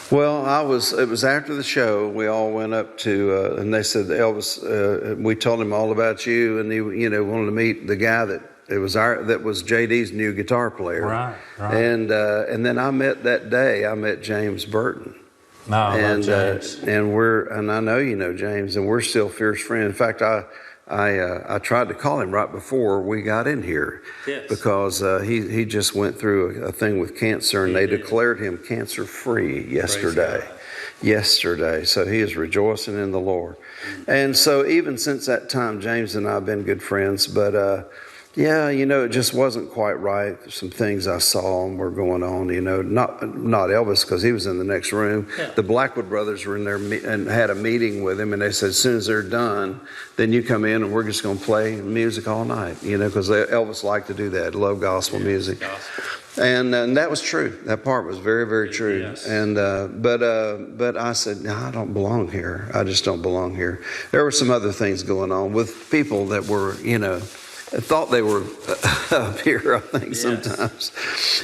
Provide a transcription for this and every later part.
Well, it was after the show, we all went up to, and they said, Elvis, we told him all about you, and he, wanted to meet the guy that was JD's new guitar player. Right. And then I met James Burton. No, I love James. And I know you know James, and we're still fierce friends. In fact, I tried to call him right before we got in here. Yes. Because he just went through a thing with cancer, and they declared him cancer-free yesterday. So he is rejoicing in the Lord. And so even since that time, James and I have been good friends. But it just wasn't quite right. Some things I saw were going on, not Elvis, because he was in the next room. Yeah. The Blackwood brothers were in there and had a meeting with him, and they said, as soon as they're done, then you come in and we're just going to play music all night, because Elvis liked to do that, love gospel music. Gospel. And that was true. That part was very, very true. Yes. And but I said, no, I don't belong here. I just don't belong here. There were some other things going on with people that were, I thought they were up here, I think, sometimes.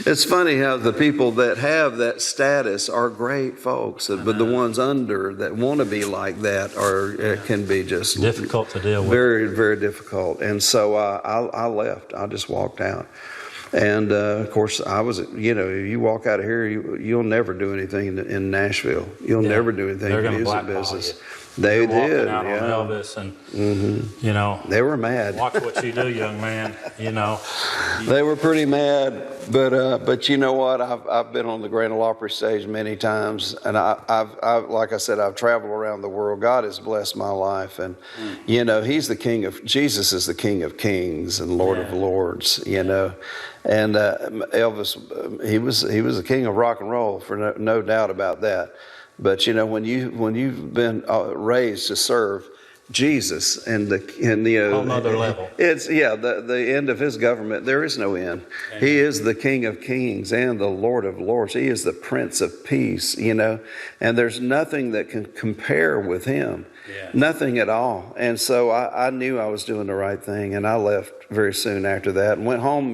It's funny how the people that have that status are great folks, but the ones under that want to be like that can be just difficult to deal with. Very, very difficult. And so I left. I just walked out. And, of course, I was, you walk out of here, you'll never do anything in Nashville. You'll never do anything in music business. You. They You're did, out on Elvis, and they were mad. Watch what you do, young man. They were pretty mad, but you know what? I've been on the Grand Ole Opry stage many times, and I've like I said, I've traveled around the world. God has blessed my life, and He's the King of. Jesus is the King of Kings and Lord of Lords. And Elvis, he was the king of rock and roll, for no doubt about that. But when you've been raised to serve Jesus and the whole nother level, it's the end of his government. There is no end. Amen. He is the King of Kings and the Lord of Lords. He is the Prince of Peace. And there's nothing that can compare with him. Yeah. Nothing at all. And so I knew I was doing the right thing, and I left very soon after that and went home.